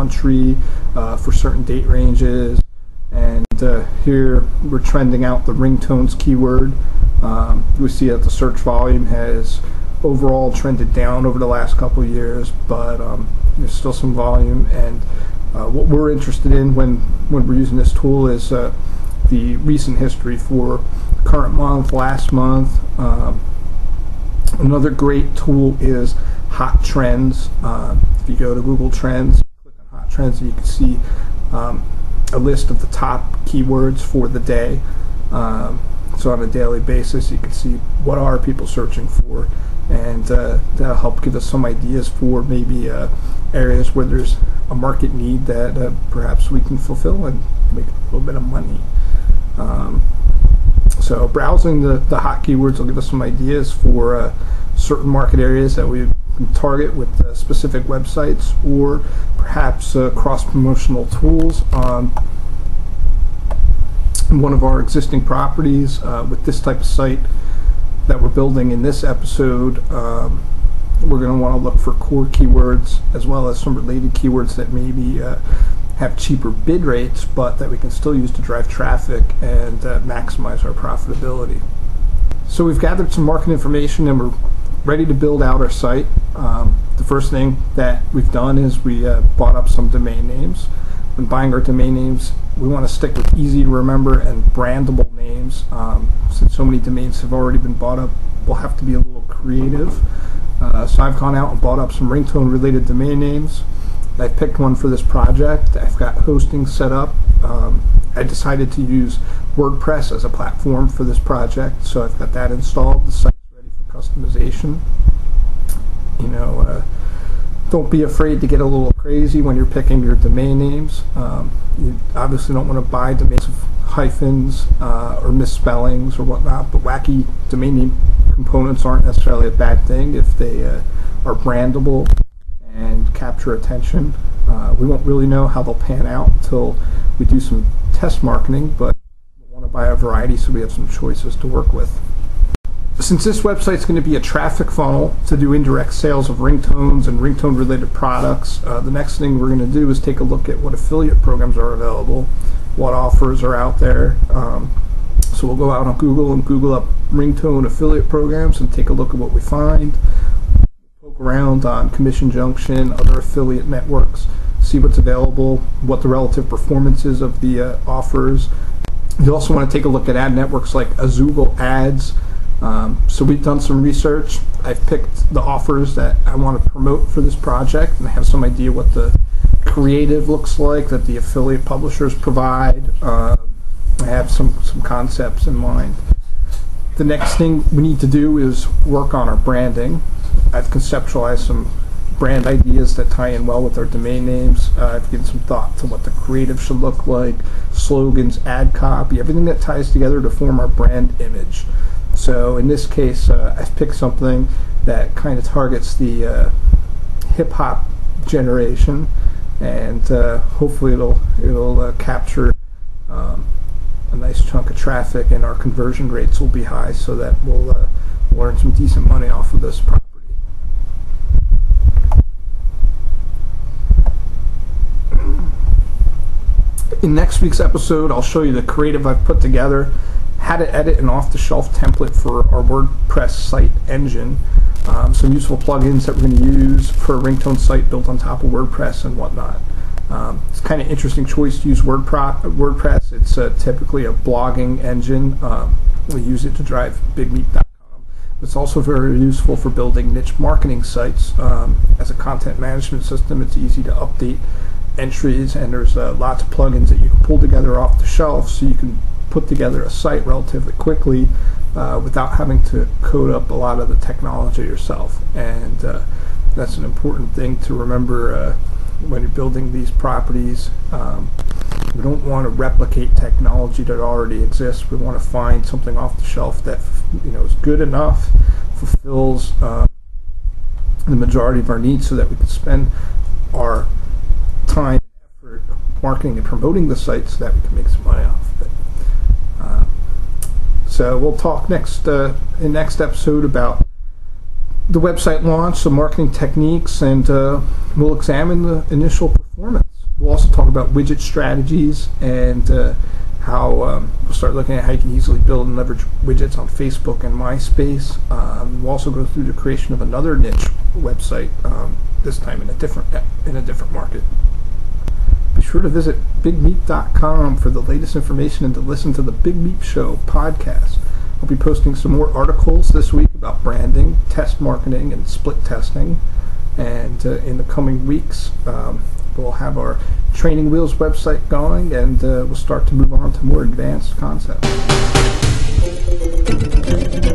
country for certain date ranges. And here we're trending out the ringtones keyword. We see that the search volume has overall trended down over the last couple of years, but there's still some volume. And what we're interested in when we're using this tool is the recent history for current month, last month. Another great tool is Hot Trends. If you go to Google Trends, click on Hot Trends, and you can see a list of the top keywords for the day. So on a daily basis, you can see what are people searching for, and that'll help give us some ideas for maybe areas where there's a market need that perhaps we can fulfill and make a little bit of money. So browsing the hot keywords will give us some ideas for certain market areas that we can target with specific websites, or perhaps cross-promotional tools on one of our existing properties. With this type of site that we're building in this episode, we're going to want to look for core keywords as well as some related keywords that maybe have cheaper bid rates, but that we can still use to drive traffic and maximize our profitability. So we've gathered some market information and we're ready to build out our site. The first thing that we've done is we bought up some domain names. When buying our domain names, we want to stick with easy to remember and brandable names. Since so many domains have already been bought up, we'll have to be a little creative. So I've gone out and bought up some ringtone related domain names. I picked one for this project. I've got hosting set up. I decided to use WordPress as a platform for this project, so I've got that installed. The site's ready for customization. You know, don't be afraid to get a little crazy when you're picking your domain names. You obviously don't want to buy domains with hyphens or misspellings or whatnot, but wacky domain name components aren't necessarily a bad thing if they are brandable and capture attention. We won't really know how they'll pan out until we do some test marketing, but we want to buy a variety so we have some choices to work with. Since this website is going to be a traffic funnel to do indirect sales of ringtones and ringtone related products, the next thing we're going to do is take a look at what affiliate programs are available, what offers are out there. So we'll go out on Google and Google up ringtone affiliate programs and take a look at what we find. Poke around on Commission Junction, other affiliate networks, see what's available, what the relative performance is of the offers. You also want to take a look at ad networks like Azoogle Ads. So we've done some research. I've picked the offers that I want to promote for this project, and I have some idea what the creative looks like that the affiliate publishers provide. I have some concepts in mind. The next thing we need to do is work on our branding. I've conceptualized some brand ideas that tie in well with our domain names. I've given some thought to what the creative should look like, slogans, ad copy, everything that ties together to form our brand image. So in this case, I've picked something that kind of targets the hip-hop generation, and hopefully it'll capture a nice chunk of traffic, and our conversion rates will be high, so that we'll earn some decent money off of this property. In next week's episode, I'll show you the creative I've put together, how to edit an off-the-shelf template for our WordPress site engine, some useful plugins that we're going to use for a ringtone site built on top of WordPress and whatnot. It's kind of interesting choice to use WordPress. It's typically a blogging engine. We use it to drive BigMeep.com. It's also very useful for building niche marketing sites. As a content management system, it's easy to update entries, and there's lots of plugins that you can pull together off the shelf, so you can put together a site relatively quickly without having to code up a lot of the technology yourself. And that's an important thing to remember when you're building these properties. We don't want to replicate technology that already exists. We want to find something off the shelf that is good enough, fulfills the majority of our needs, so that we can spend our time and effort marketing and promoting the site so that we can make some money off of it. So we'll talk in next episode about the website launch, some marketing techniques, and we'll examine the initial performance. also talk about widget strategies and how we'll start looking at how you can easily build and leverage widgets on Facebook and MySpace. We'll also go through the creation of another niche website, this time in a different market. Be sure to visit BigMeep.com for the latest information and to listen to the BigMeep Show podcast. I'll be posting some more articles this week about branding, test marketing, and split testing. And in the coming weeks, we'll have our Training Wheels website going, and we'll start to move on to more advanced concepts. We'll be right back.